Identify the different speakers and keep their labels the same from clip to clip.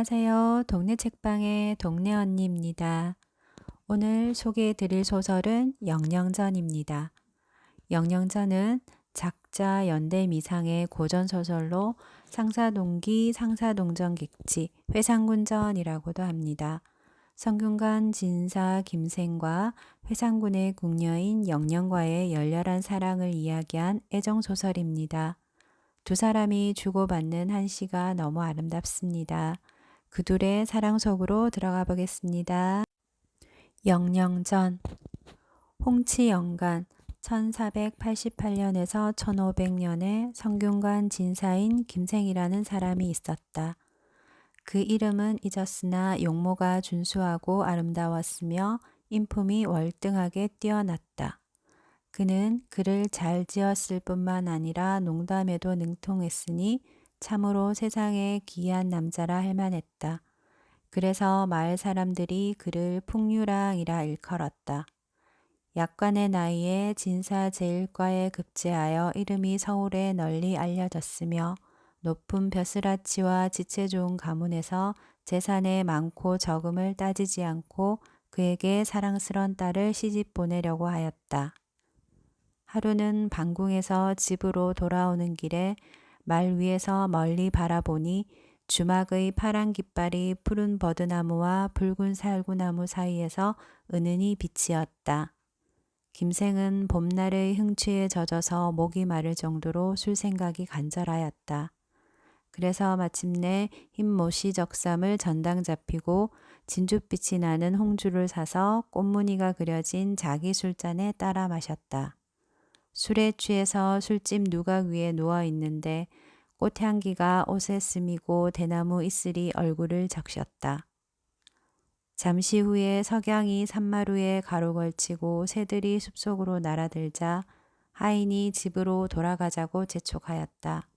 Speaker 1: 안녕하세요. 동네 책방의 동네 언니입니다. 오늘 소개해 드릴 소설은 영영전입니다. 영영전은 작자 연대미상의 고전소설로 상사동기, 상사동전 객지, 회상군전이라고도 합니다. 성균관 진사 김생과 회상군의 궁녀인 영영과의 열렬한 사랑을 이야기한 애정소설입니다. 두 사람이 주고받는 한시가 너무 아름답습니다. 그 둘의 사랑 속으로 들어가 보겠습니다. 영영전 홍치영간 1488년에서 1500년에 성균관 진사인 김생이라는 사람이 있었다. 그 이름은 잊었으나 용모가 준수하고 아름다웠으며 인품이 월등하게 뛰어났다. 그는 글을 잘 지었을 뿐만 아니라 농담에도 능통했으니 참으로 세상에 기이한 남자라 할 만했다. 그래서 마을 사람들이 그를 풍류랑이라 일컬었다. 약관의 나이에 진사 제1과에 급제하여 이름이 서울에 널리 알려졌으며 높은 벼슬아치와 지체 좋은 가문에서 재산의 많고 적음을 따지지 않고 그에게 사랑스런 딸을 시집 보내려고 하였다. 하루는 방궁에서 집으로 돌아오는 길에 말 위에서 멀리 바라보니 주막의 파란 깃발이 푸른 버드나무와 붉은 살구나무 사이에서 은은히 비치었다. 김생은 봄날의 흥취에 젖어서 목이 마를 정도로 술 생각이 간절하였다. 그래서 마침내 흰 모시 적삼을 전당 잡히고 진주빛이 나는 홍주를 사서 꽃무늬가 그려진 자기 술잔에 따라 마셨다. 술에 취해서 술집 누각 위에 누워 있는데 꽃향기가 옷에 스미고 대나무 이슬이 얼굴을 적셨다. 잠시 후에 석양이 산마루에 가로걸치고 새들이 숲속으로 날아들자 하인이 집으로 돌아가자고 재촉하였다.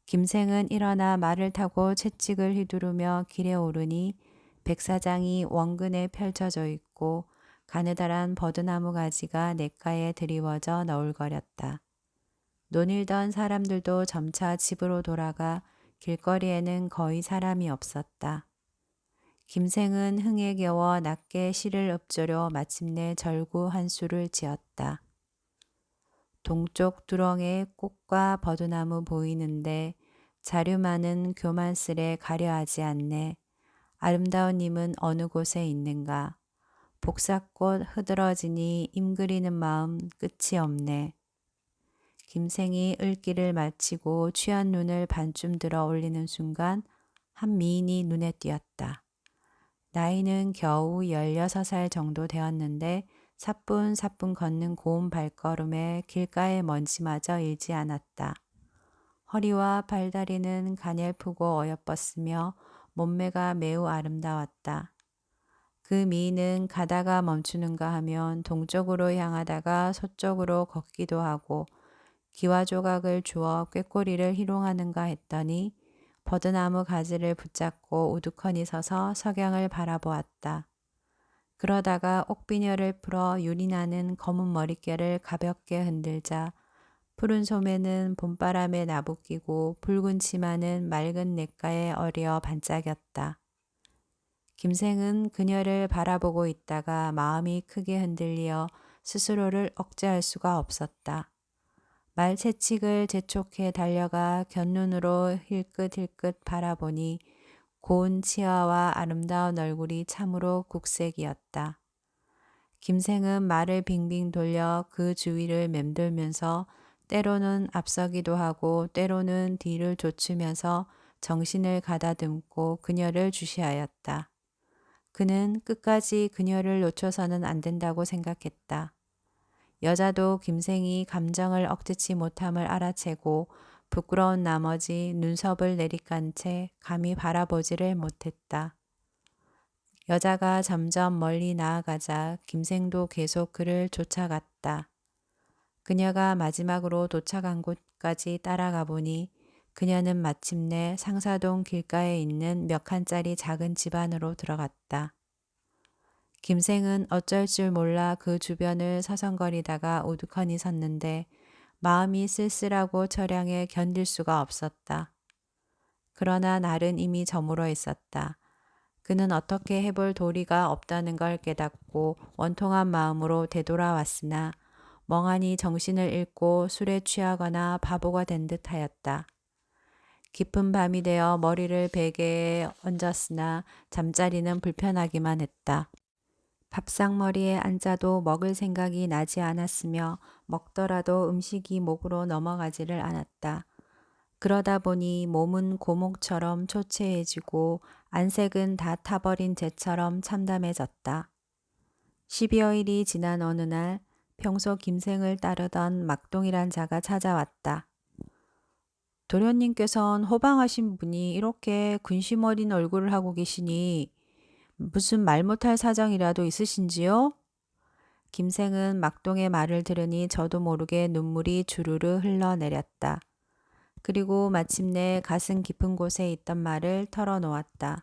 Speaker 1: 김생은 일어나 말을 타고 채찍을 휘두르며 길에 오르니 백사장이 원근에 펼쳐져 있고 가느다란 버드나무 가지가 냇가에 드리워져 너울거렸다. 논일던 사람들도 점차 집으로 돌아가 길거리에는 거의 사람이 없었다. 김생은 흥에 겨워 낮게 시를 읊조려 마침내 절구 한 수를 지었다. 동쪽 두렁에 꽃과 버드나무 보이는데 자류 많은 교만슬에 가려하지 않네. 아름다운 님은 어느 곳에 있는가. 복사꽃 흐드러지니 임그리는 마음 끝이 없네. 김생이 읽기를 마치고 취한 눈을 반쯤 들어 올리는 순간 한 미인이 눈에 띄었다. 나이는 겨우 16살 정도 되었는데 사뿐사뿐 걷는 고운 발걸음에 길가의 먼지마저 일지 않았다. 허리와 발다리는 가냘프고 어여뻤으며 몸매가 매우 아름다웠다. 그 미인은 가다가 멈추는가 하면 동쪽으로 향하다가 서쪽으로 걷기도 하고 기와 조각을 주어 꾀꼬리를 희롱하는가 했더니 버드나무 가지를 붙잡고 우두커니 서서 석양을 바라보았다. 그러다가 옥비녀를 풀어 윤이 나는 검은 머릿결을 가볍게 흔들자 푸른 소매는 봄바람에 나부끼고 붉은 치마는 맑은 냇가에 어리어 반짝였다. 김생은 그녀를 바라보고 있다가 마음이 크게 흔들려 스스로를 억제할 수가 없었다. 말채찍을 재촉해 달려가 곁눈으로 힐끗힐끗 바라보니 고운 치아와 아름다운 얼굴이 참으로 국색이었다. 김생은 말을 빙빙 돌려 그 주위를 맴돌면서 때로는 앞서기도 하고 때로는 뒤를 좇으면서 정신을 가다듬고 그녀를 주시하였다. 그는 끝까지 그녀를 놓쳐서는 안 된다고 생각했다. 여자도 김생이 감정을 억제치 못함을 알아채고 부끄러운 나머지 눈썹을 내리깐 채 감히 바라보지를 못했다. 여자가 점점 멀리 나아가자 김생도 계속 그를 쫓아갔다. 그녀가 마지막으로 도착한 곳까지 따라가 보니 그녀는 마침내 상사동 길가에 있는 몇 칸짜리 작은 집 안으로 들어갔다. 김생은 어쩔 줄 몰라 그 주변을 서성거리다가 우두커니 섰는데 마음이 쓸쓸하고 처량해 견딜 수가 없었다. 그러나 날은 이미 저물어 있었다. 그는 어떻게 해볼 도리가 없다는 걸 깨닫고 원통한 마음으로 되돌아왔으나 멍하니 정신을 잃고 술에 취하거나 바보가 된 듯하였다. 깊은 밤이 되어 머리를 베개에 얹었으나 잠자리는 불편하기만 했다. 밥상머리에 앉아도 먹을 생각이 나지 않았으며 먹더라도 음식이 목으로 넘어가지를 않았다. 그러다 보니 몸은 고목처럼 초췌해지고 안색은 다 타버린 재처럼 참담해졌다. 12여일이 지난 어느 날 평소 김생을 따르던 막동이란 자가 찾아왔다. 도련님께선 호방하신 분이 이렇게 근심 어린 얼굴을 하고 계시니 무슨 말 못할 사정이라도 있으신지요? 김생은 막동의 말을 들으니 저도 모르게 눈물이 주르르 흘러내렸다. 그리고 마침내 가슴 깊은 곳에 있던 말을 털어놓았다.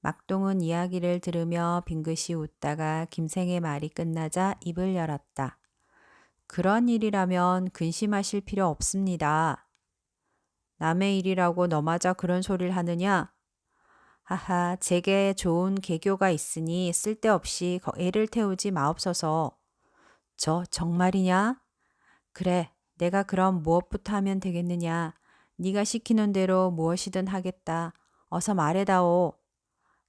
Speaker 1: 막동은 이야기를 들으며 빙긋이 웃다가 김생의 말이 끝나자 입을 열었다. 그런 일이라면 근심하실 필요 없습니다. 남의 일이라고 너마저 그런 소리를 하느냐? 하하, 제게 좋은 개교가 있으니 쓸데없이 애를 태우지 마옵소서. 저 정말이냐? 그래, 내가 그럼 무엇부터 하면 되겠느냐? 네가 시키는 대로 무엇이든 하겠다. 어서 말해다오.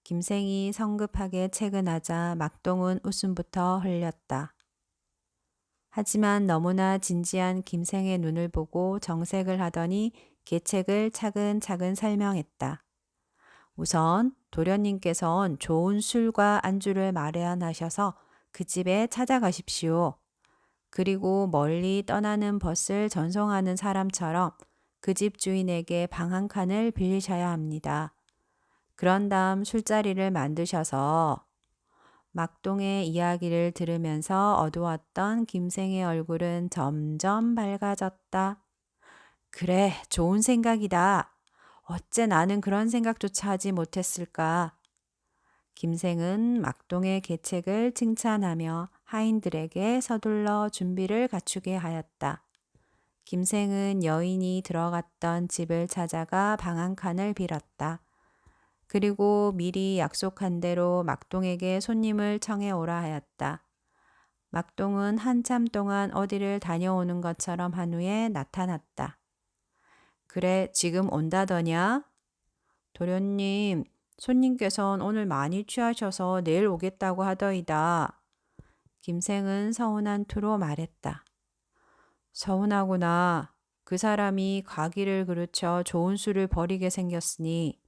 Speaker 1: 김생이 성급하게 채근하자 막동은 웃음부터 흘렸다. 하지만 너무나 진지한 김생의 눈을 보고 정색을 하더니 계책을 차근차근 설명했다. 우선 도련님께선 좋은 술과 안주를 마련하셔서 그 집에 찾아가십시오. 그리고 멀리 떠나는 벗을 전송하는 사람처럼 그 집 주인에게 방 한 칸을 빌리셔야 합니다. 그런 다음 술자리를 만드셔서 막동의 이야기를 들으면서 어두웠던 김생의 얼굴은 점점 밝아졌다. 그래, 좋은 생각이다. 어째 나는 그런 생각조차 하지 못했을까? 김생은 막동의 계책을 칭찬하며 하인들에게 서둘러 준비를 갖추게 하였다. 김생은 여인이 들어갔던 집을 찾아가 방 한 칸을 빌었다. 그리고 미리 약속한 대로 막동에게 손님을 청해 오라 하였다. 막동은 한참 동안 어디를 다녀오는 것처럼 한 후에 나타났다. 그래, 지금 온다더냐? 도련님, 손님께선 오늘 많이 취하셔서 내일 오겠다고 하더이다. 김생은 서운한 투로 말했다. 서운하구나. 그 사람이 가기를 그르쳐 좋은 술을 버리게 생겼으니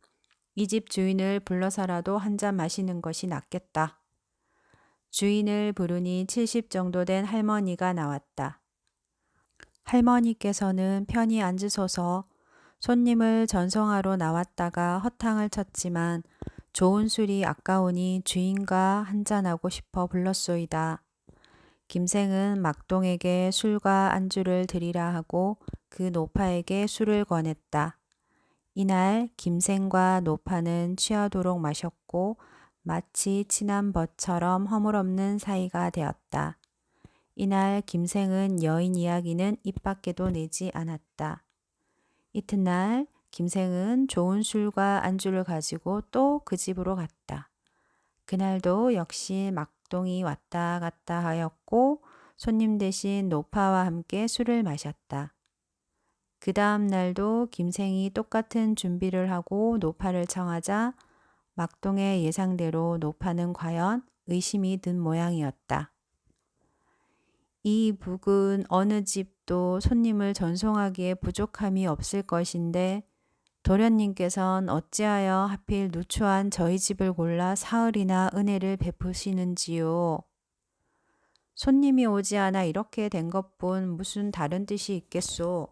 Speaker 1: 이 집 주인을 불러서라도 한 잔 마시는 것이 낫겠다. 주인을 부르니 70 정도 된 할머니가 나왔다. 할머니께서는 편히 앉으소서. 손님을 전송하러 나왔다가 허탕을 쳤지만 좋은 술이 아까우니 주인과 한잔하고 싶어 불렀소이다. 김생은 막동에게 술과 안주를 드리라 하고 그 노파에게 술을 권했다. 이날 김생과 노파는 취하도록 마셨고 마치 친한 벗처럼 허물없는 사이가 되었다. 이날 김생은 여인 이야기는 입 밖에도 내지 않았다. 이튿날 김생은 좋은 술과 안주를 가지고 또 그 집으로 갔다. 그날도 역시 막동이 왔다 갔다 하였고 손님 대신 노파와 함께 술을 마셨다. 그 다음 날도 김생이 똑같은 준비를 하고 노파를 청하자 막동의 예상대로 노파는 과연 의심이 든 모양이었다. 이 북은 어느 집도 손님을 전송하기에 부족함이 없을 것인데 도련님께선 어찌하여 하필 누추한 저희 집을 골라 사흘이나 은혜를 베푸시는지요. 손님이 오지 않아 이렇게 된 것뿐 무슨 다른 뜻이 있겠소.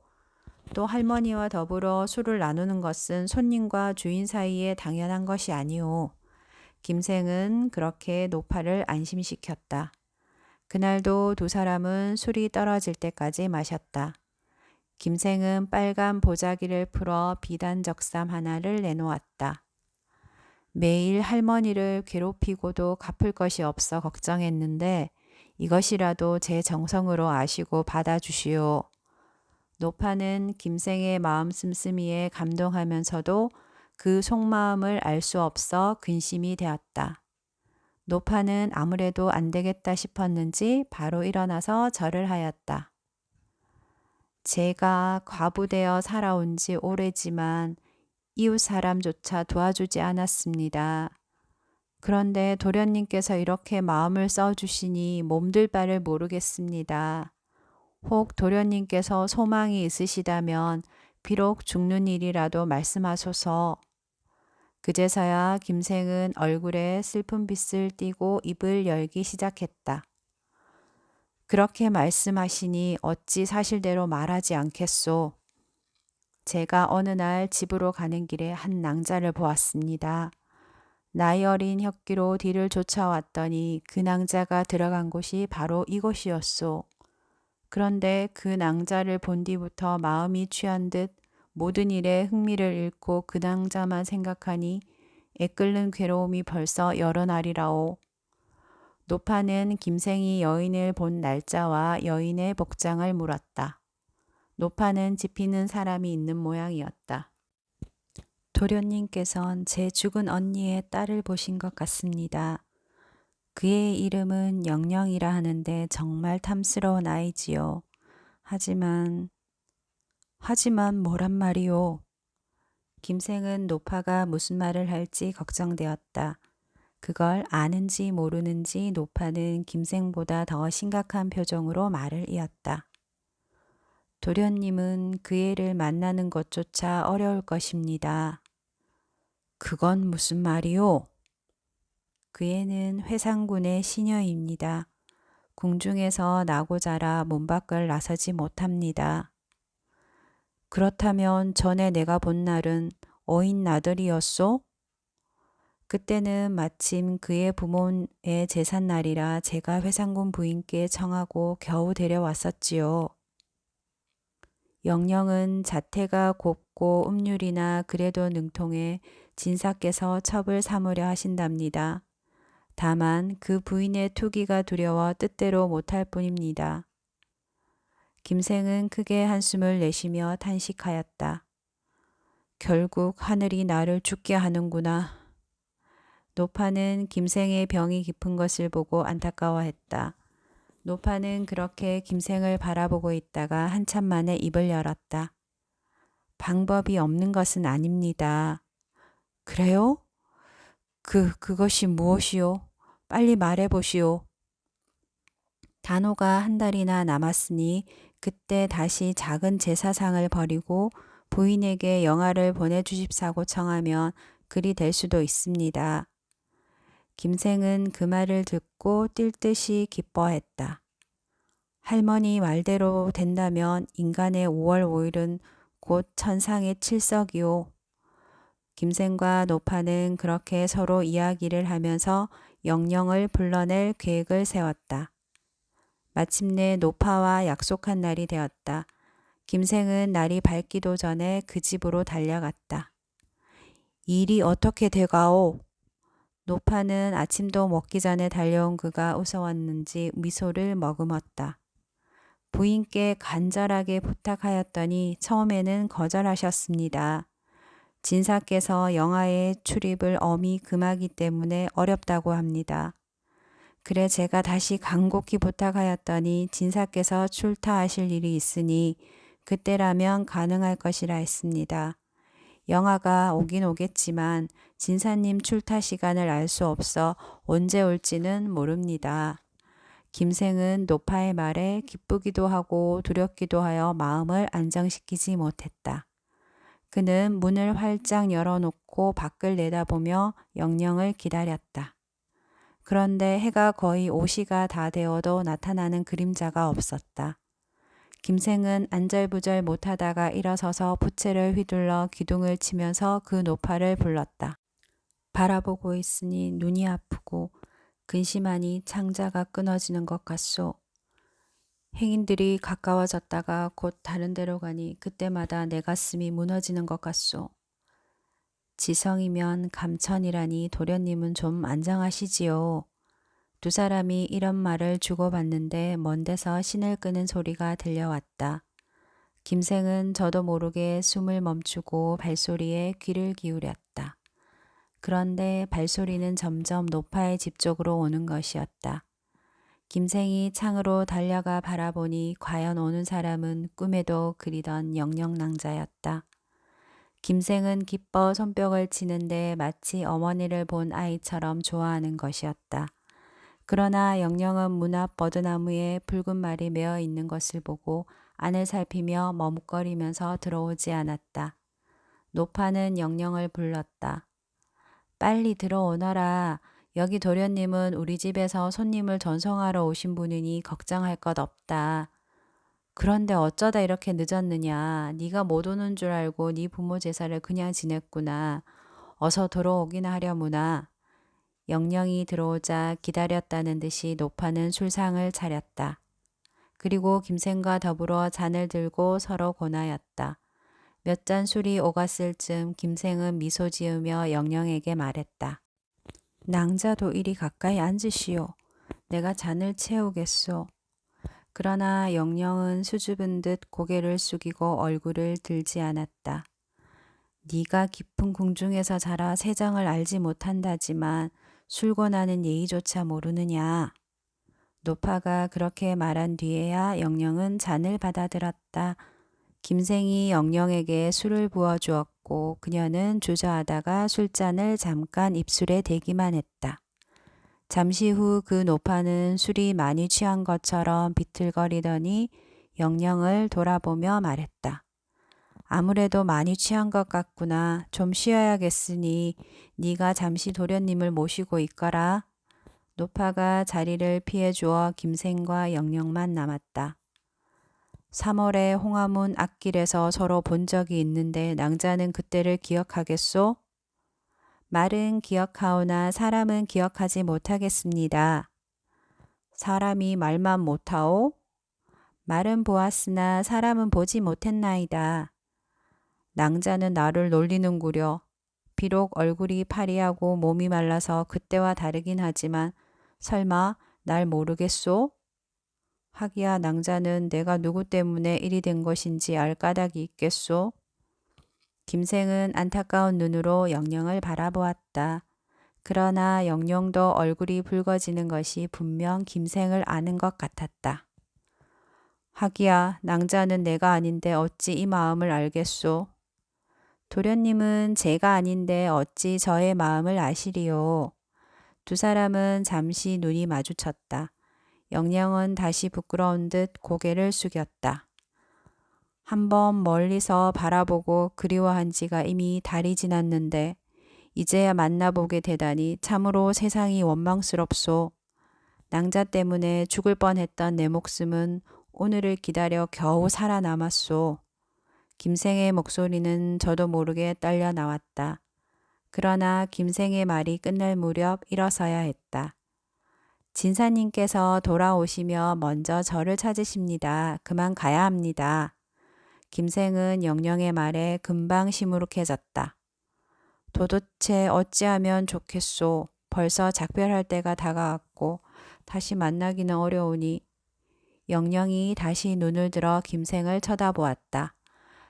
Speaker 1: 또 할머니와 더불어 술을 나누는 것은 손님과 주인 사이에 당연한 것이 아니오. 김생은 그렇게 노파를 안심시켰다. 그날도 두 사람은 술이 떨어질 때까지 마셨다. 김생은 빨간 보자기를 풀어 비단적삼 하나를 내놓았다. 매일 할머니를 괴롭히고도 갚을 것이 없어 걱정했는데 이것이라도 제 정성으로 아시고 받아주시오. 노파는 김생의 마음 씀씀이에 감동하면서도 그 속마음을 알 수 없어 근심이 되었다. 노파는 아무래도 안 되겠다 싶었는지 바로 일어나서 절을 하였다. 제가 과부되어 살아온 지 오래지만 이웃 사람조차 도와주지 않았습니다. 그런데 도련님께서 이렇게 마음을 써주시니 몸둘 바를 모르겠습니다. 혹 도련님께서 소망이 있으시다면 비록 죽는 일이라도 말씀하소서. 그제서야 김생은 얼굴에 슬픈 빛을 띠고 입을 열기 시작했다. 그렇게 말씀하시니 어찌 사실대로 말하지 않겠소. 제가 어느 날 집으로 가는 길에 한 낭자를 보았습니다. 나이 어린 혁기로 뒤를 쫓아왔더니 그 낭자가 들어간 곳이 바로 이곳이었소. 그런데 그 낭자를 본 뒤부터 마음이 취한 듯 모든 일에 흥미를 잃고 그 낭자만 생각하니 애끓는 괴로움이 벌써 여러 날이라오. 노파는 김생이 여인을 본 날짜와 여인의 복장을 물었다. 노파는 지피는 사람이 있는 모양이었다. 도련님께선 제 죽은 언니의 딸을 보신 것 같습니다. 그의 이름은 영영이라 하는데 정말 탐스러운 아이지요. 하지만 뭐란 말이오. 김생은 노파가 무슨 말을 할지 걱정되었다. 그걸 아는지 모르는지 노파는 김생보다 더 심각한 표정으로 말을 이었다. 도련님은 그 애를 만나는 것조차 어려울 것입니다. 그건 무슨 말이오? 그 애는 회상군의 시녀입니다. 궁중에서 나고 자라 문 밖을 나서지 못합니다. 그렇다면 전에 내가 본 날은 어인 나들이었소? 그때는 마침 그의 부모의 제삿날이라 제가 회상군 부인께 청하고 겨우 데려왔었지요. 영영은 자태가 곱고 음률이나 그래도 능통해 진사께서 첩을 삼으려 하신답니다. 다만 그 부인의 투기가 두려워 뜻대로 못할 뿐입니다. 김생은 크게 한숨을 내쉬며 탄식하였다. 결국 하늘이 나를 죽게 하는구나. 노파는 김생의 병이 깊은 것을 보고 안타까워했다. 노파는 그렇게 김생을 바라보고 있다가 한참 만에 입을 열었다. 방법이 없는 것은 아닙니다. 그래요? 그것이 무엇이요? 빨리 말해보시오. 단호가 한 달이나 남았으니 그때 다시 작은 제사상을 벌이고 부인에게 영아를 보내주십사고 청하면 그리 될 수도 있습니다. 김생은 그 말을 듣고 뛸 듯이 기뻐했다. 할머니 말대로 된다면 인간의 5월 5일은 곧 천상의 칠석이오. 김생과 노파는 그렇게 서로 이야기를 하면서 영영을 불러낼 계획을 세웠다. 마침내 노파와 약속한 날이 되었다. 김생은 날이 밝기도 전에 그 집으로 달려갔다. 일이 어떻게 돼가오? 노파는 아침도 먹기 전에 달려온 그가 웃어왔는지 미소를 머금었다. 부인께 간절하게 부탁하였더니 처음에는 거절하셨습니다. 진사께서 영하의 출입을 엄히 금하기 때문에 어렵다고 합니다. 그래 제가 다시 간곡히 부탁하였더니 진사께서 출타하실 일이 있으니 그때라면 가능할 것이라 했습니다. 영하가 오긴 오겠지만 진사님 출타 시간을 알 수 없어 언제 올지는 모릅니다. 김생은 노파의 말에 기쁘기도 하고 두렵기도 하여 마음을 안정시키지 못했다. 그는 문을 활짝 열어놓고 밖을 내다보며 영영을 기다렸다. 그런데 해가 거의 오시가 다 되어도 나타나는 그림자가 없었다. 김생은 안절부절 못하다가 일어서서 부채를 휘둘러 기둥을 치면서 그 노파를 불렀다. 바라보고 있으니 눈이 아프고 근심하니 창자가 끊어지는 것 같소. 행인들이 가까워졌다가 곧 다른 데로 가니 그때마다 내 가슴이 무너지는 것 같소. 지성이면 감천이라니 도련님은 좀 안정하시지요. 두 사람이 이런 말을 주고받는데 먼 데서 신을 끄는 소리가 들려왔다. 김생은 저도 모르게 숨을 멈추고 발소리에 귀를 기울였다. 그런데 발소리는 점점 노파의 집 쪽으로 오는 것이었다. 김생이 창으로 달려가 바라보니 과연 오는 사람은 꿈에도 그리던 영영낭자였다. 김생은 기뻐 손뼉을 치는데 마치 어머니를 본 아이처럼 좋아하는 것이었다. 그러나 영영은 문 앞 버드나무에 붉은 말이 메어 있는 것을 보고 안을 살피며 머뭇거리면서 들어오지 않았다. 노파는 영영을 불렀다. 빨리 들어오너라. 여기 도련님은 우리 집에서 손님을 전송하러 오신 분이니 걱정할 것 없다. 그런데 어쩌다 이렇게 늦었느냐. 네가 못 오는 줄 알고 네 부모 제사를 그냥 지냈구나. 어서 들어오기나 하려무나. 영영이 들어오자 기다렸다는 듯이 노파는 술상을 차렸다. 그리고 김생과 더불어 잔을 들고 서로 권하였다. 몇 잔 술이 오갔을 즈음 김생은 미소 지으며 영영에게 말했다. 낭자도 이리 가까이 앉으시오. 내가 잔을 채우겠소. 그러나 영영은 수줍은 듯 고개를 숙이고 얼굴을 들지 않았다. 네가 깊은 궁중에서 자라 세정을 알지 못한다지만 술 권하는 예의조차 모르느냐. 노파가 그렇게 말한 뒤에야 영영은 잔을 받아들었다. 김생이 영영에게 술을 부어주었고 그녀는 주저하다가 술잔을 잠깐 입술에 대기만 했다. 잠시 후 그 노파는 술이 많이 취한 것처럼 비틀거리더니 영영을 돌아보며 말했다. 아무래도 많이 취한 것 같구나. 좀 쉬어야겠으니 네가 잠시 도련님을 모시고 있거라. 노파가 자리를 피해주어 김생과 영영만 남았다. 3월에 홍화문 앞길에서 서로 본 적이 있는데 낭자는 그때를 기억하겠소? 말은 기억하오나 사람은 기억하지 못하겠습니다. 사람이 말만 못하오? 말은 보았으나 사람은 보지 못했나이다. 낭자는 나를 놀리는구려. 비록 얼굴이 파리하고 몸이 말라서 그때와 다르긴 하지만 설마 날 모르겠소? 하기야 낭자는 내가 누구 때문에 이리 된 것인지 알 까닭이 있겠소? 김생은 안타까운 눈으로 영영을 바라보았다. 그러나 영영도 얼굴이 붉어지는 것이 분명 김생을 아는 것 같았다. 하기야 낭자는 내가 아닌데 어찌 이 마음을 알겠소? 도련님은 제가 아닌데 어찌 저의 마음을 아시리요? 두 사람은 잠시 눈이 마주쳤다. 영영은 다시 부끄러운 듯 고개를 숙였다. 한번 멀리서 바라보고 그리워한 지가 이미 달이 지났는데 이제야 만나보게 되다니 참으로 세상이 원망스럽소. 낭자 때문에 죽을 뻔했던 내 목숨은 오늘을 기다려 겨우 살아남았소. 김생의 목소리는 저도 모르게 떨려 나왔다. 그러나 김생의 말이 끝날 무렵 일어서야 했다. 진사님께서 돌아오시며 먼저 저를 찾으십니다. 그만 가야 합니다. 김생은 영영의 말에 금방 시무룩해졌다. 도대체 어찌하면 좋겠소. 벌써 작별할 때가 다가왔고 다시 만나기는 어려우니. 영영이 다시 눈을 들어 김생을 쳐다보았다.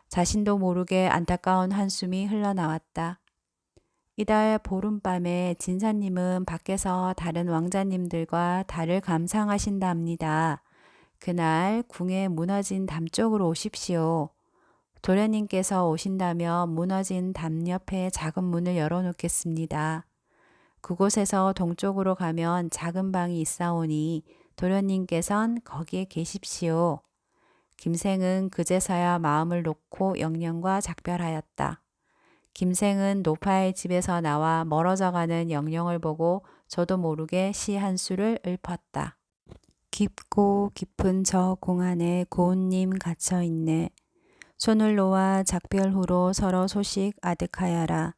Speaker 1: 자신도 모르게 안타까운 한숨이 흘러나왔다. 이달 보름밤에 진사님은 밖에서 다른 왕자님들과 달을 감상하신답니다. 그날 궁에 무너진 담 쪽으로 오십시오. 도련님께서 오신다면 무너진 담 옆에 작은 문을 열어놓겠습니다. 그곳에서 동쪽으로 가면 작은 방이 있사오니 도련님께선 거기에 계십시오. 김생은 그제서야 마음을 놓고 영영과 작별하였다. 김생은 노파의 집에서 나와 멀어져가는 영영을 보고 저도 모르게 시 한 수를 읊었다. 깊고 깊은 저 공안에 고운님 갇혀있네. 손을 놓아 작별 후로 서로 소식 아득하여라.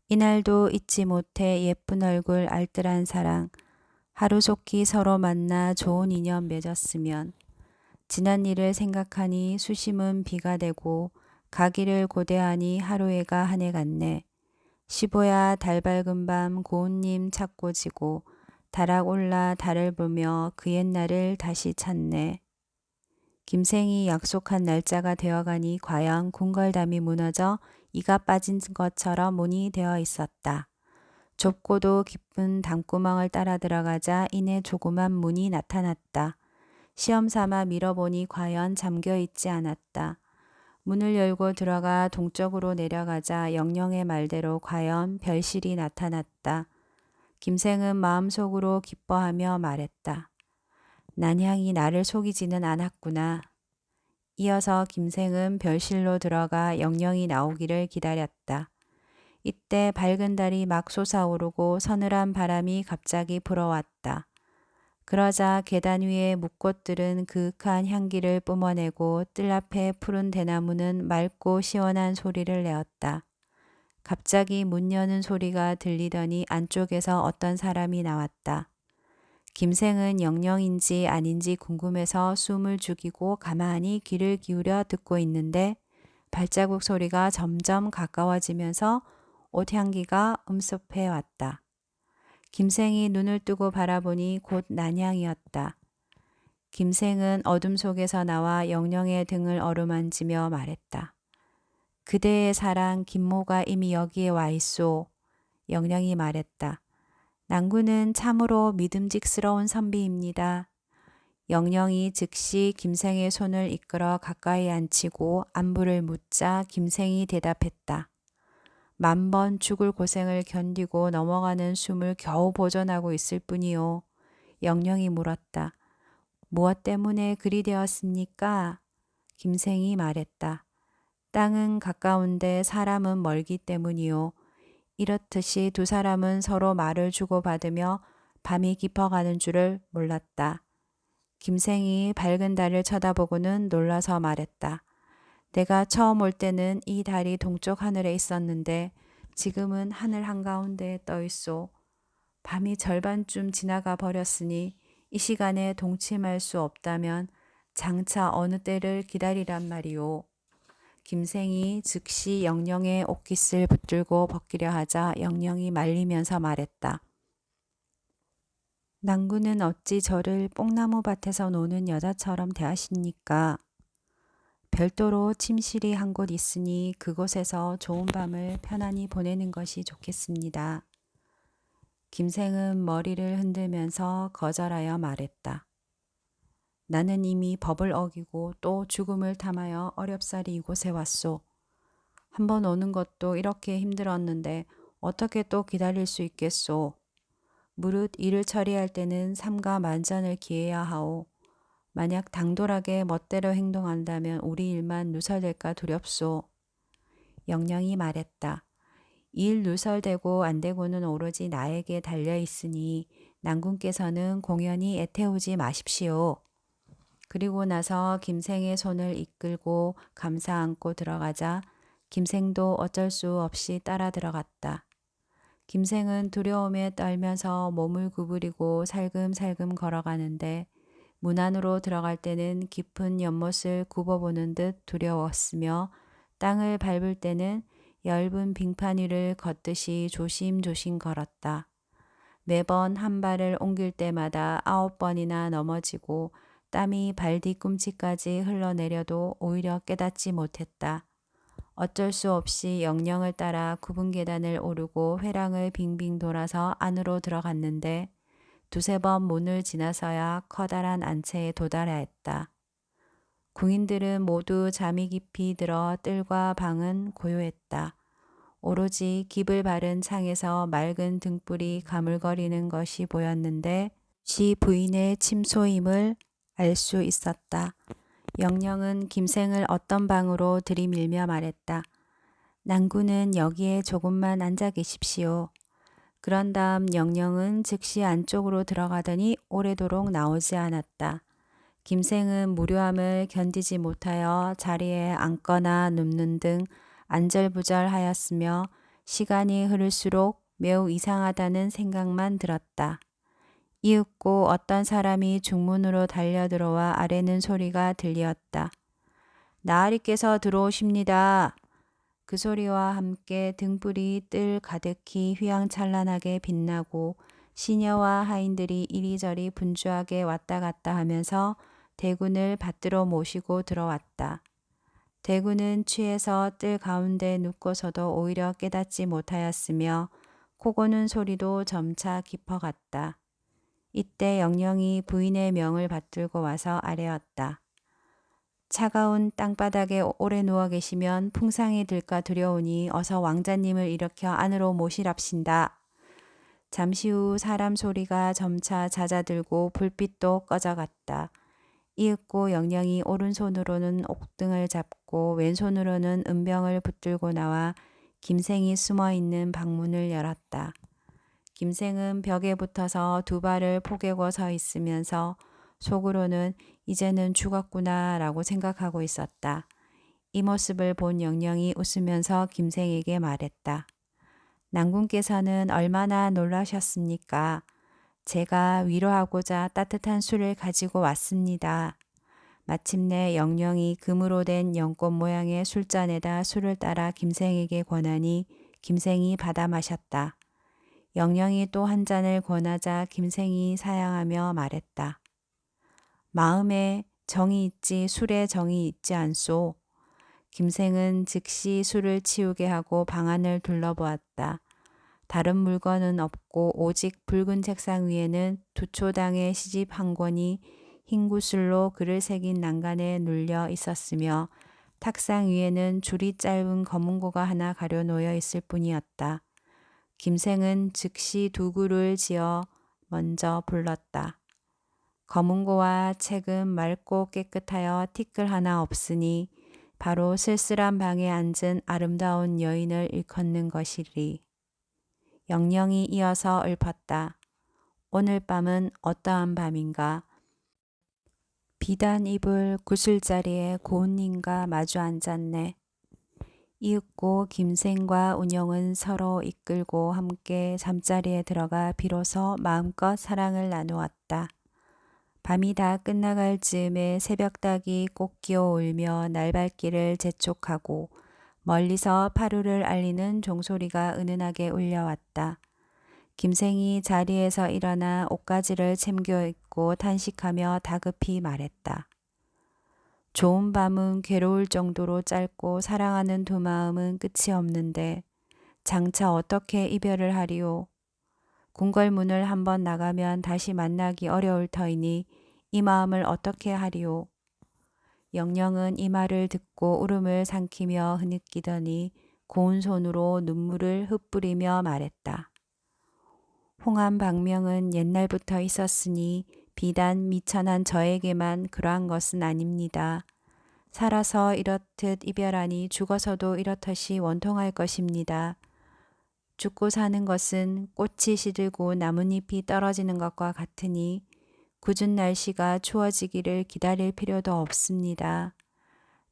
Speaker 1: 이날도 잊지 못해 예쁜 얼굴 알뜰한 사랑. 하루속히 서로 만나 좋은 인연 맺었으면. 지난 일을 생각하니 수심은 비가 되고 가기를 고대하니 하루해가 한 해 같네. 시보야 달 밝은 밤 고운님 찾고 지고 다락 올라 달을 보며 그 옛날을 다시 찾네. 김생이 약속한 날짜가 되어가니 과연 궁궐담이 무너져 이가 빠진 것처럼 문이 되어 있었다. 좁고도 깊은 담구멍을 따라 들어가자 이내 조그만 문이 나타났다. 시험 삼아 밀어보니 과연 잠겨 있지 않았다. 문을 열고 들어가 동쪽으로 내려가자 영령의 말대로 과연 별실이 나타났다. 김생은 마음속으로 기뻐하며 말했다. 난향이 나를 속이지는 않았구나. 이어서 김생은 별실로 들어가 영령이 나오기를 기다렸다. 이때 밝은 달이 막 솟아오르고 서늘한 바람이 갑자기 불어왔다. 그러자 계단 위의 묵꽃들은 그윽한 향기를 뿜어내고 뜰 앞에 푸른 대나무는 맑고 시원한 소리를 내었다. 갑자기 문 여는 소리가 들리더니 안쪽에서 어떤 사람이 나왔다. 김생은 영령인지 아닌지 궁금해서 숨을 죽이고 가만히 귀를 기울여 듣고 있는데 발자국 소리가 점점 가까워지면서 옷향기가 음습해 왔다. 김생이 눈을 뜨고 바라보니 곧 난향이었다. 김생은 어둠 속에서 나와 영령의 등을 어루만지며 말했다. 그대의 사랑 김모가 이미 여기에 와 있소. 영령이 말했다. 난구는 참으로 믿음직스러운 선비입니다. 영령이 즉시 김생의 손을 이끌어 가까이 앉히고 안부를 묻자 김생이 대답했다. 만번 죽을 고생을 견디고 넘어가는 숨을 겨우 보존하고 있을 뿐이요. 영령이 물었다. 무엇 때문에 그리 되었습니까? 김생이 말했다. 땅은 가까운데 사람은 멀기 때문이요. 이렇듯이 두 사람은 서로 말을 주고받으며 밤이 깊어가는 줄을 몰랐다. 김생이 밝은 달을 쳐다보고는 놀라서 말했다. 내가 처음 올 때는 이 달이 동쪽 하늘에 있었는데 지금은 하늘 한가운데에 떠 있소. 밤이 절반쯤 지나가 버렸으니 이 시간에 동침할 수 없다면 장차 어느 때를 기다리란 말이오. 김생이 즉시 영령의 옷깃을 붙들고 벗기려 하자 영령이 말리면서 말했다. 난구는 어찌 저를 뽕나무 밭에서 노는 여자처럼 대하십니까? 별도로 침실이 한 곳 있으니 그곳에서 좋은 밤을 편안히 보내는 것이 좋겠습니다. 김생은 머리를 흔들면서 거절하여 말했다. 나는 이미 법을 어기고 또 죽음을 탐하여 어렵사리 이곳에 왔소. 한번 오는 것도 이렇게 힘들었는데 어떻게 또 기다릴 수 있겠소. 무릇 일을 처리할 때는 삼가 만전을 기해야 하오. 만약 당돌하게 멋대로 행동한다면 우리 일만 누설될까 두렵소. 영령이 말했다. 일 누설되고 안 되고는 오로지 나에게 달려있으니 난군께서는 공연히 애태우지 마십시오. 그리고 나서 김생의 손을 이끌고 감싸 안고 들어가자 김생도 어쩔 수 없이 따라 들어갔다. 김생은 두려움에 떨면서 몸을 구부리고 살금살금 걸어가는데 문 안으로 들어갈 때는 깊은 연못을 굽어보는 듯 두려웠으며 땅을 밟을 때는 엷은 빙판 위를 걷듯이 조심조심 걸었다. 매번 한 발을 옮길 때마다 9번이나 넘어지고 땀이 발 뒤꿈치까지 흘러내려도 오히려 깨닫지 못했다. 어쩔 수 없이 영령을 따라 굽은 계단을 오르고 회랑을 빙빙 돌아서 안으로 들어갔는데 두세 번 문을 지나서야 커다란 안채에 도달하였다. 궁인들은 모두 잠이 깊이 들어 뜰과 방은 고요했다. 오로지 깁을 바른 창에서 맑은 등불이 가물거리는 것이 보였는데 시 부인의 침소임을 알 수 있었다. 영령은 김생을 어떤 방으로 들이밀며 말했다. 난구는 여기에 조금만 앉아 계십시오. 그런 다음 영령은 즉시 안쪽으로 들어가더니 오래도록 나오지 않았다. 김생은 무료함을 견디지 못하여 자리에 앉거나 눕는 등 안절부절하였으며 시간이 흐를수록 매우 이상하다는 생각만 들었다. 이윽고 어떤 사람이 중문으로 달려들어와 아래는 소리가 들리었다. 나으리께서 들어오십니다. 그 소리와 함께 등불이 뜰 가득히 휘황찬란하게 빛나고 시녀와 하인들이 이리저리 분주하게 왔다 갔다 하면서 대군을 받들어 모시고 들어왔다. 대군은 취해서 뜰 가운데 눕고서도 오히려 깨닫지 못하였으며 코 고는 소리도 점차 깊어갔다. 이때 영령이 부인의 명을 받들고 와서 아뢰었다. 차가운 땅바닥에 오래 누워 계시면 풍상이 들까 두려우니 어서 왕자님을 일으켜 안으로 모시랍신다. 잠시 후 사람 소리가 점차 잦아들고 불빛도 꺼져갔다. 이윽고 영령이 오른손으로는 옥등을 잡고 왼손으로는 은병을 붙들고 나와 김생이 숨어있는 방문을 열었다. 김생은 벽에 붙어서 두 발을 포개고 서 있으면서 속으로는 이제는 죽었구나 라고 생각하고 있었다. 이 모습을 본 영령이 웃으면서 김생에게 말했다. 난군께서는 얼마나 놀라셨습니까? 제가 위로하고자 따뜻한 술을 가지고 왔습니다. 마침내 영령이 금으로 된 연꽃 모양의 술잔에다 술을 따라 김생에게 권하니 김생이 받아 마셨다. 영령이 또 한 잔을 권하자 김생이 사양하며 말했다. 마음에 정이 있지 술에 정이 있지 않소. 김생은 즉시 술을 치우게 하고 방안을 둘러보았다. 다른 물건은 없고 오직 붉은 책상 위에는 두초당의 시집 한 권이 흰 구슬로 글을 새긴 난간에 눌려 있었으며 탁상 위에는 줄이 짧은 검은고가 하나 가려놓여 있을 뿐이었다. 김생은 즉시 두구를 지어 먼저 불렀다. 검은고와 책은 맑고 깨끗하여 티끌 하나 없으니 바로 쓸쓸한 방에 앉은 아름다운 여인을 일컫는 것이리. 영령이 이어서 읊었다. 오늘 밤은 어떠한 밤인가? 비단 이불 구슬자리에 고운님과 마주 앉았네. 이윽고 김생과 운영은 서로 이끌고 함께 잠자리에 들어가 비로소 마음껏 사랑을 나누었다. 밤이 다 끝나갈 즈음에 새벽닭이 꽃기어 울며 날발길을 재촉하고 멀리서 파루를 알리는 종소리가 은은하게 울려왔다. 김생이 자리에서 일어나 옷가지를 챙겨 입고 탄식하며 다급히 말했다. 좋은 밤은 괴로울 정도로 짧고 사랑하는 두 마음은 끝이 없는데 장차 어떻게 이별을 하리오. 궁궐문을 한번 나가면 다시 만나기 어려울 터이니 이 마음을 어떻게 하리오. 영령은 이 말을 듣고 울음을 삼키며 흐느끼더니 고운 손으로 눈물을 흩뿌리며 말했다. 홍한 방명은 옛날부터 있었으니 비단 미천한 저에게만 그러한 것은 아닙니다. 살아서 이렇듯 이별하니 죽어서도 이렇듯이 원통할 것입니다. 죽고 사는 것은 꽃이 시들고 나뭇잎이 떨어지는 것과 같으니 굳은 날씨가 추워지기를 기다릴 필요도 없습니다.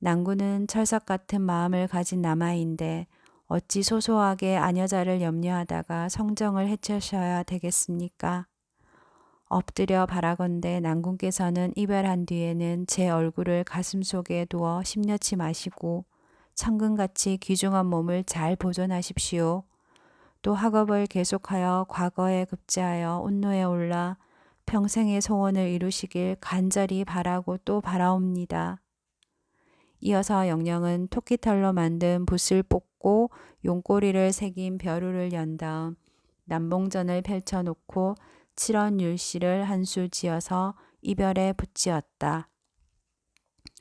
Speaker 1: 난구는 철석 같은 마음을 가진 남아인데 어찌 소소하게 아녀자를 염려하다가 성정을 해치셔야 되겠습니까? 엎드려 바라건대 난군께서는 이별한 뒤에는 제 얼굴을 가슴속에 두어 심려치 마시고 천근같이 귀중한 몸을 잘 보존하십시오. 또 학업을 계속하여 과거에 급제하여 운노에 올라 평생의 소원을 이루시길 간절히 바라고 또 바라옵니다. 이어서 영령은 토끼털로 만든 붓을 뽑고 용꼬리를 새긴 벼루를 연 다음 남봉전을 펼쳐놓고 칠원율시를 한 수 지어서 이별에 붙이었다.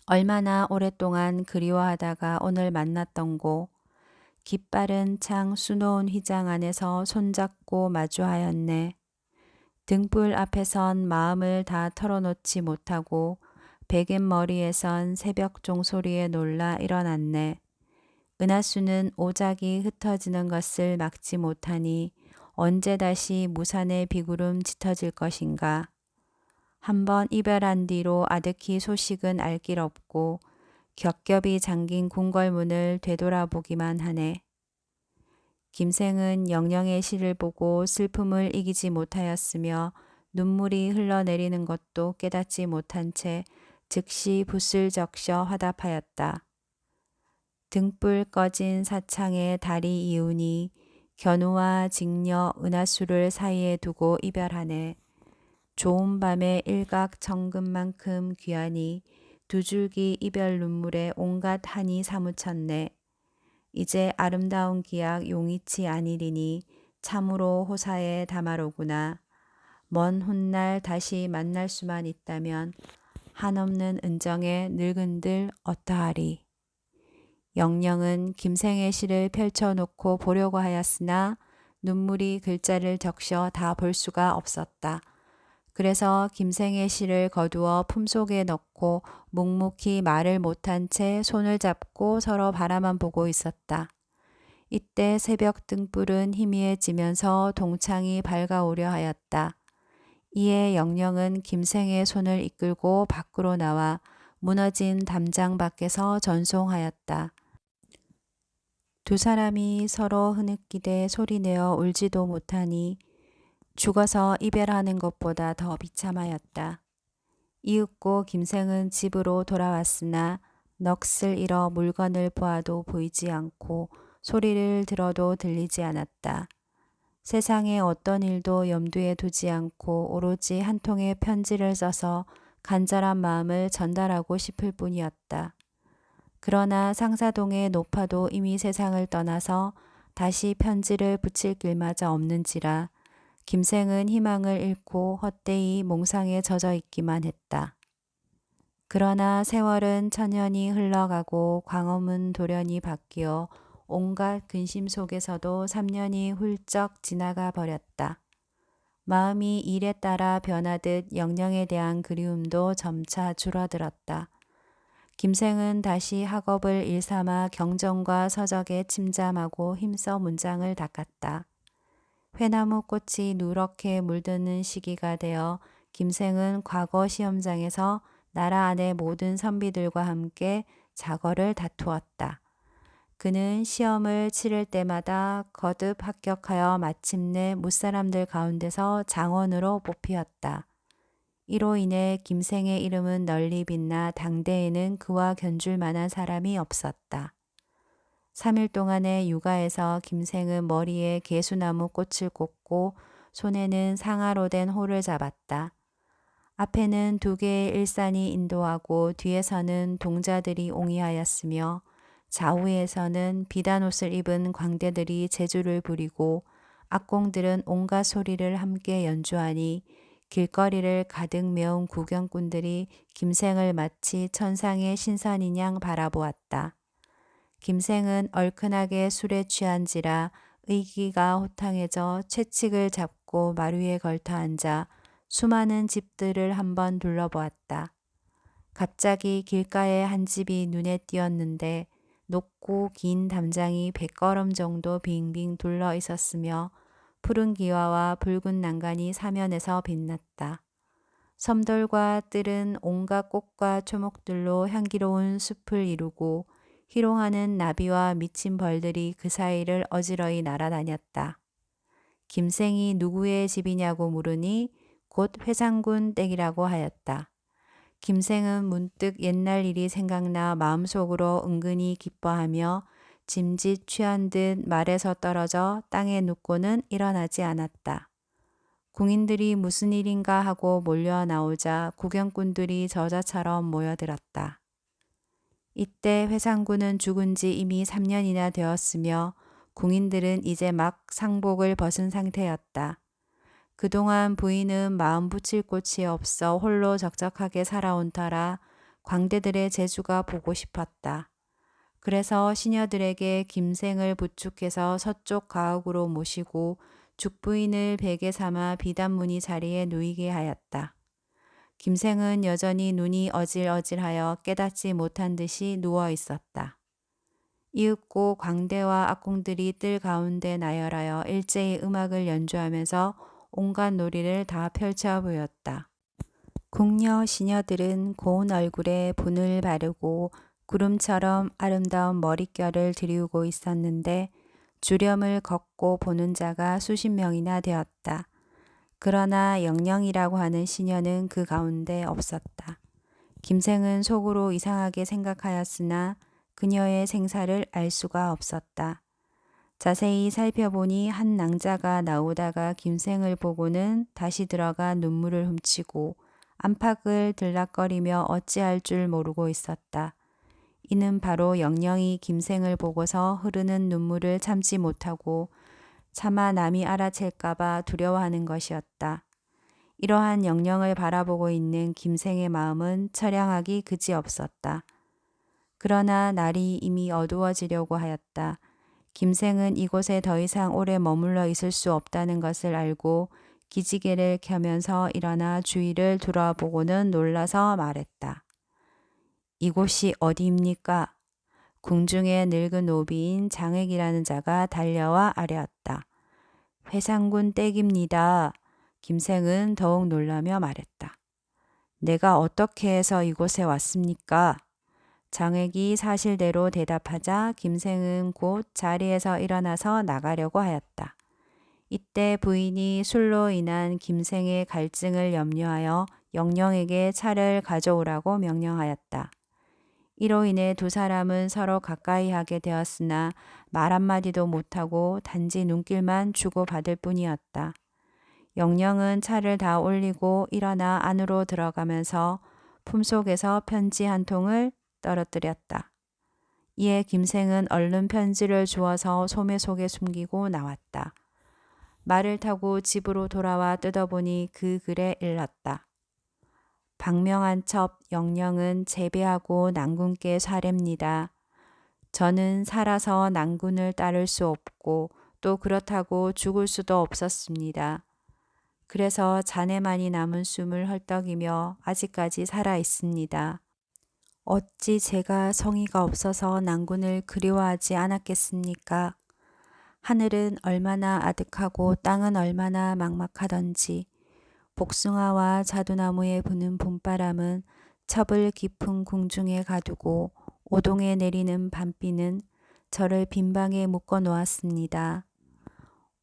Speaker 1: 얼마나 오랫동안 그리워하다가 오늘 만났던고. 깃바른 창 수놓은 휘장 안에서 손잡고 마주하였네. 등불 앞에선 마음을 다 털어놓지 못하고 베갯머리에선 새벽 종소리에 놀라 일어났네. 은하수는 오작이 흩어지는 것을 막지 못하니 언제 다시 무산의 비구름 짙어질 것인가. 한번 이별한 뒤로 아득히 소식은 알 길 없고 겹겹이 잠긴 궁궐문을 되돌아보기만 하네. 김생은 영령의 시를 보고 슬픔을 이기지 못하였으며 눈물이 흘러내리는 것도 깨닫지 못한 채 즉시 붓을 적셔 화답하였다. 등불 꺼진 사창에 달이 이우니 견우와 직녀 은하수를 사이에 두고 이별하네. 좋은 밤의 일각천금만큼 귀하니 두 줄기 이별 눈물에 온갖 한이 사무쳤네. 이제 아름다운 기약 용이치 아니리니 참으로 호사에 담아로구나. 먼 훗날 다시 만날 수만 있다면 한없는 은정에 늙은들 어떠하리. 영령은 김생의 시를 펼쳐놓고 보려고 하였으나 눈물이 글자를 적셔 다 볼 수가 없었다. 그래서 김생의 시를 거두어 품속에 넣고 묵묵히 말을 못한 채 손을 잡고 서로 바라만 보고 있었다. 이때 새벽 등불은 희미해지면서 동창이 밝아오려 하였다. 이에 영령은 김생의 손을 이끌고 밖으로 나와 무너진 담장 밖에서 전송하였다. 두 사람이 서로 흐느끼되 소리내어 울지도 못하니 죽어서 이별하는 것보다 더 비참하였다. 이윽고 김생은 집으로 돌아왔으나 넋을 잃어 물건을 보아도 보이지 않고 소리를 들어도 들리지 않았다. 세상의 어떤 일도 염두에 두지 않고 오로지 한 통의 편지를 써서 간절한 마음을 전달하고 싶을 뿐이었다. 그러나 상사동의 노파도 이미 세상을 떠나서 다시 편지를 붙일 길마저 없는지라 김생은 희망을 잃고 헛되이 몽상에 젖어 있기만 했다. 그러나 세월은 천년이 흘러가고 광화문 돌연히 바뀌어 온갖 근심 속에서도 3년이 훌쩍 지나가 버렸다. 마음이 일에 따라 변하듯 영령에 대한 그리움도 점차 줄어들었다. 김생은 다시 학업을 일삼아 경전과 서적에 침잠하고 힘써 문장을 닦았다. 회나무 꽃이 누렇게 물드는 시기가 되어 김생은 과거 시험장에서 나라 안의 모든 선비들과 함께 자거를 다투었다. 그는 시험을 치를 때마다 거듭 합격하여 마침내 무사람들 가운데서 장원으로 뽑히었다. 이로 인해 김생의 이름은 널리 빛나 당대에는 그와 견줄 만한 사람이 없었다. 3일 동안의 육아에서 김생은 머리에 개수나무 꽃을 꽂고 손에는 상아로 된 호를 잡았다. 앞에는 2개의 일산이 인도하고 뒤에서는 동자들이 옹이하였으며 좌우에서는 비단 옷을 입은 광대들이 제주를 부리고 악공들은 온갖 소리를 함께 연주하니 길거리를 가득 메운 구경꾼들이 김생을 마치 천상의 신선인 양 바라보았다. 김생은 얼큰하게 술에 취한지라 의기가 호탕해져 채찍을 잡고 마루에 걸터 앉아 수많은 집들을 한번 둘러보았다. 갑자기 길가에 한 집이 눈에 띄었는데 높고 긴 담장이 100걸음 정도 빙빙 둘러 있었으며 푸른 기와와 붉은 난간이 사면에서 빛났다. 섬돌과 뜰은 온갖 꽃과 초목들로 향기로운 숲을 이루고 희롱하는 나비와 미친 벌들이 그 사이를 어지러이 날아다녔다. 김생이 누구의 집이냐고 물으니 곧 회상군 댁이라고 하였다. 김생은 문득 옛날 일이 생각나 마음속으로 은근히 기뻐하며 짐짓 취한 듯 말에서 떨어져 땅에 눕고는 일어나지 않았다. 궁인들이 무슨 일인가 하고 몰려 나오자 구경꾼들이 저자처럼 모여들었다. 이때 회상군은 죽은 지 이미 3년이나 되었으며 궁인들은 이제 막 상복을 벗은 상태였다. 그동안 부인은 마음 붙일 곳이 없어 홀로 적적하게 살아온 터라 광대들의 재주가 보고 싶었다. 그래서 시녀들에게 김생을 부축해서 서쪽 가옥으로 모시고 죽부인을 베개 삼아 비단무늬 자리에 누이게 하였다. 김생은 여전히 눈이 어질어질하여 깨닫지 못한 듯이 누워 있었다. 이윽고 광대와 악공들이 뜰 가운데 나열하여 일제히 음악을 연주하면서 온갖 놀이를 다 펼쳐 보였다. 궁녀 시녀들은 고운 얼굴에 분을 바르고 구름처럼 아름다운 머릿결을 들이우고 있었는데 주렴을 걷고 보는 자가 수십 명이나 되었다. 그러나 영령이라고 하는 시녀는 그 가운데 없었다. 김생은 속으로 이상하게 생각하였으나 그녀의 생사를 알 수가 없었다. 자세히 살펴보니 한 낭자가 나오다가 김생을 보고는 다시 들어가 눈물을 훔치고 안팎을 들락거리며 어찌할 줄 모르고 있었다. 이는 바로 영영이 김생을 보고서 흐르는 눈물을 참지 못하고 차마 남이 알아챌까봐 두려워하는 것이었다. 이러한 영영을 바라보고 있는 김생의 마음은 처량하기 그지없었다. 그러나 날이 이미 어두워지려고 하였다. 김생은 이곳에 더 이상 오래 머물러 있을 수 없다는 것을 알고 기지개를 켜면서 일어나 주위를 돌아보고는 놀라서 말했다. 이곳이 어디입니까? 궁중의 늙은 노비인 장액이라는 자가 달려와 아뢰었다. 회상군 댁입니다. 김생은 더욱 놀라며 말했다. 내가 어떻게 해서 이곳에 왔습니까? 장액이 사실대로 대답하자 김생은 곧 자리에서 일어나서 나가려고 하였다. 이때 부인이 술로 인한 김생의 갈증을 염려하여 영영에게 차를 가져오라고 명령하였다. 이로 인해 두 사람은 서로 가까이 하게 되었으나 말 한마디도 못하고 단지 눈길만 주고받을 뿐이었다. 영영은 차를 다 올리고 일어나 안으로 들어가면서 품속에서 편지 한 통을 떨어뜨렸다. 이에 김생은 얼른 편지를 주어서 소매 속에 숨기고 나왔다. 말을 타고 집으로 돌아와 뜯어보니 그 글에 일렀다. 박명한 첩 영영은 재배하고 난군께 사례입니다. 저는 살아서 난군을 따를 수 없고 또 그렇다고 죽을 수도 없었습니다. 그래서 자네만이 남은 숨을 헐떡이며 아직까지 살아 있습니다. 어찌 제가 성의가 없어서 난군을 그리워하지 않았겠습니까? 하늘은 얼마나 아득하고 땅은 얼마나 막막하던지 복숭아와 자두나무에 부는 봄바람은 첩을 깊은 궁중에 가두고 오동에 내리는 밤비는 저를 빈방에 묶어 놓았습니다.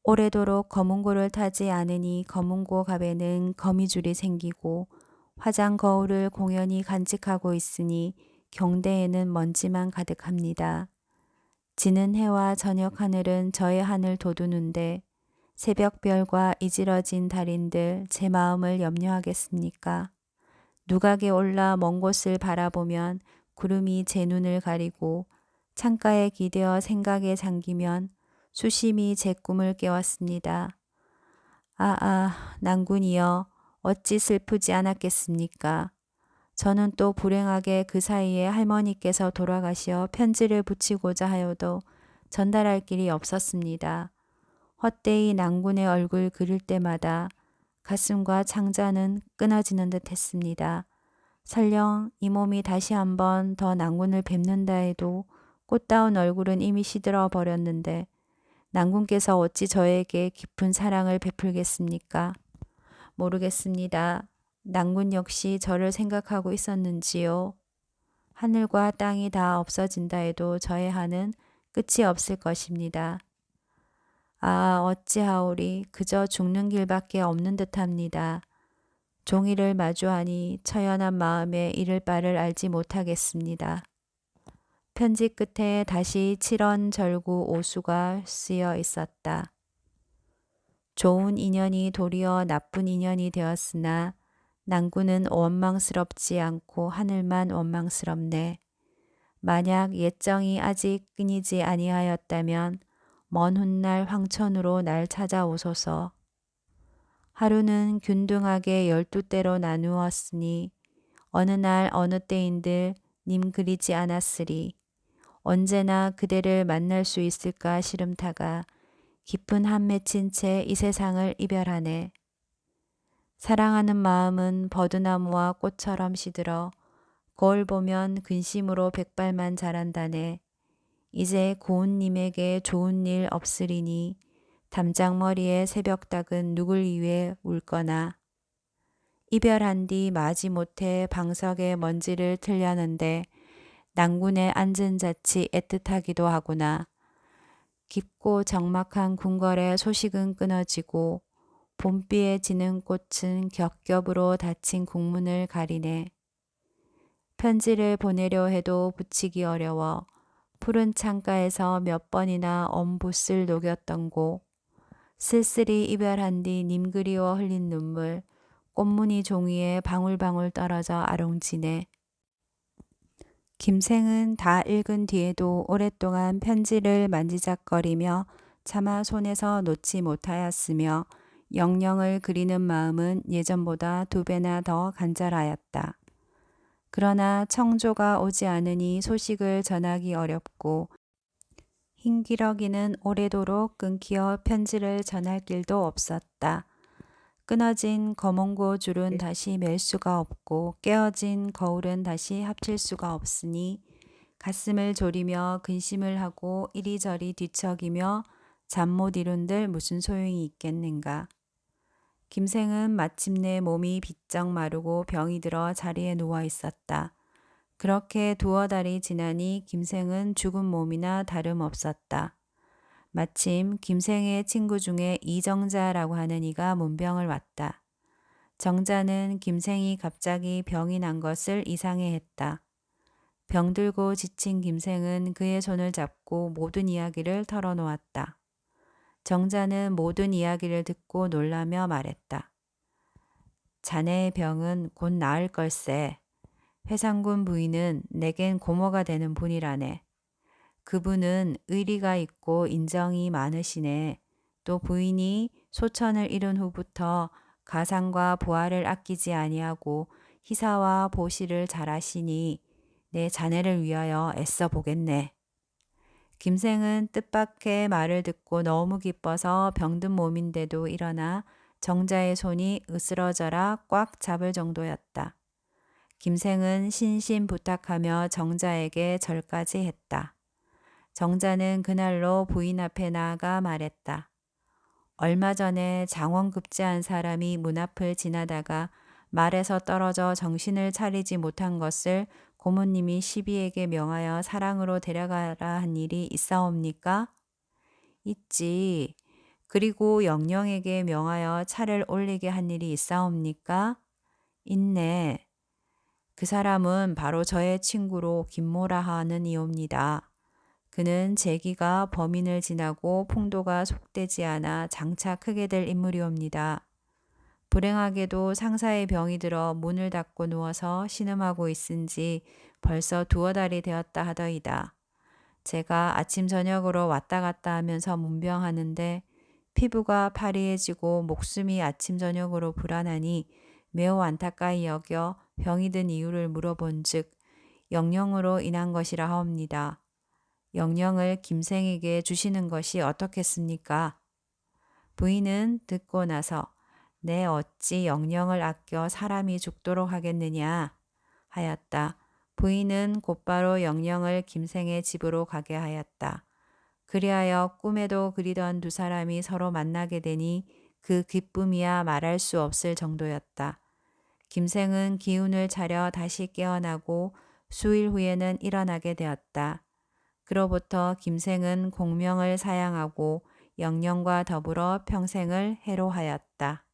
Speaker 1: 오래도록 거문고를 타지 않으니 거문고 갑에는 거미줄이 생기고 화장 거울을 공연히 간직하고 있으니 경대에는 먼지만 가득합니다. 지는 해와 저녁 하늘은 저의 하늘 돋우는데 새벽별과 이지러진 달인들 제 마음을 염려하겠습니까? 누각에 올라 먼 곳을 바라보면 구름이 제 눈을 가리고 창가에 기대어 생각에 잠기면 수심이 제 꿈을 깨웠습니다. 난군이여 어찌 슬프지 않았겠습니까? 저는 또 불행하게 그 사이에 할머니께서 돌아가시어 편지를 붙이고자 하여도 전달할 길이 없었습니다. 헛되이 난군의 얼굴 그릴 때마다 가슴과 창자는 끊어지는 듯 했습니다. 설령 이 몸이 다시 한번 더 난군을 뵙는다 해도 꽃다운 얼굴은 이미 시들어 버렸는데 난군께서 어찌 저에게 깊은 사랑을 베풀겠습니까? 모르겠습니다. 난군 역시 저를 생각하고 있었는지요. 하늘과 땅이 다 없어진다 해도 저의 한은 끝이 없을 것입니다. 어찌하오리 그저 죽는 길밖에 없는 듯합니다. 종이를 마주하니 처연한 마음에 이를 바를 알지 못하겠습니다. 편지 끝에 다시 칠원절구 오수가 쓰여 있었다. 좋은 인연이 도리어 나쁜 인연이 되었으나 난군은 원망스럽지 않고 하늘만 원망스럽네. 만약 옛정이 아직 끊이지 아니하였다면 먼 훗날 황천으로 날 찾아오소서. 하루는 균등하게 12때로 나누었으니 어느 날 어느 때인들 님 그리지 않았으리. 언제나 그대를 만날 수 있을까 시름타가 깊은 한 맺힌 채 이 세상을 이별하네. 사랑하는 마음은 버드나무와 꽃처럼 시들어 거울 보면 근심으로 백발만 자란다네. 이제 고운님에게 좋은 일 없으리니 담장머리에 새벽닭은 누굴 위해 울거나. 이별한 뒤 마지못해 방석에 먼지를 틀려는데 난군에 앉은 자치 애틋하기도 하구나. 깊고 적막한 궁궐의 소식은 끊어지고 봄비에 지는 꽃은 겹겹으로 닫힌 국문을 가리네. 편지를 보내려 해도 붙이기 어려워 푸른 창가에서 몇 번이나 엄붓을 녹였던 곳, 쓸쓸히 이별한 뒤 님 그리워 흘린 눈물, 꽃무늬 종이에 방울방울 떨어져 아롱지네. 김생은 다 읽은 뒤에도 오랫동안 편지를 만지작거리며 차마 손에서 놓지 못하였으며 영영을 그리는 마음은 예전보다 2배나 더 간절하였다. 그러나 청조가 오지 않으니 소식을 전하기 어렵고 흰기러기는 오래도록 끊기어 편지를 전할 길도 없었다. 끊어진 거몽고 줄은 다시 맬 수가 없고 깨어진 거울은 다시 합칠 수가 없으니 가슴을 졸이며 근심을 하고 이리저리 뒤척이며 잠 못 이룬들 무슨 소용이 있겠는가. 김생은 마침내 몸이 비쩍 마르고 병이 들어 자리에 누워 있었다. 그렇게 2달이 지나니 김생은 죽은 몸이나 다름없었다. 마침 김생의 친구 중에 이정자라고 하는 이가 문병을 왔다. 정자는 김생이 갑자기 병이 난 것을 이상해했다. 병들고 지친 김생은 그의 손을 잡고 모든 이야기를 털어놓았다. 정자는 모든 이야기를 듣고 놀라며 말했다. 자네의 병은 곧 나을 걸세. 회상군 부인은 내겐 고모가 되는 분이라네. 그분은 의리가 있고 인정이 많으시네. 또 부인이 소천을 이룬 후부터 가상과 보화를 아끼지 아니하고 희사와 보시를 잘하시니 내 자네를 위하여 애써 보겠네. 김생은 뜻밖의 말을 듣고 너무 기뻐서 병든 몸인데도 일어나 정자의 손이 으스러져라 꽉 잡을 정도였다. 김생은 신신 부탁하며 정자에게 절까지 했다. 정자는 그날로 부인 앞에 나아가 말했다. 얼마 전에 장원급제한 사람이 문 앞을 지나다가 말에서 떨어져 정신을 차리지 못한 것을 고모님이 시비에게 명하여 사랑으로 데려가라 한 일이 있사옵니까? 있지. 그리고 영영에게 명하여 차를 올리게 한 일이 있사옵니까? 있네. 그 사람은 바로 저의 친구로 김모라 하는 이옵니다. 그는 재기가 범인을 지나고 풍도가 속되지 않아 장차 크게 될 인물이옵니다. 불행하게도 상사의 병이 들어 문을 닫고 누워서 신음하고 있은지 벌써 2달이 되었다 하더이다. 제가 아침 저녁으로 왔다 갔다 하면서 문병하는데 피부가 파리해지고 목숨이 아침 저녁으로 불안하니 매우 안타까이 여겨 병이 든 이유를 물어본 즉 영영으로 인한 것이라 하옵니다. 영영을 김생에게 주시는 것이 어떻겠습니까? 부인은 듣고 나서 내 어찌 영영을 아껴 사람이 죽도록 하겠느냐 하였다. 부인은 곧바로 영영을 김생의 집으로 가게 하였다. 그리하여 꿈에도 그리던 2사람이 서로 만나게 되니 그 기쁨이야 말할 수 없을 정도였다. 김생은 기운을 차려 다시 깨어나고 수일 후에는 일어나게 되었다. 그로부터 김생은 공명을 사양하고 영영과 더불어 평생을 해로하였다.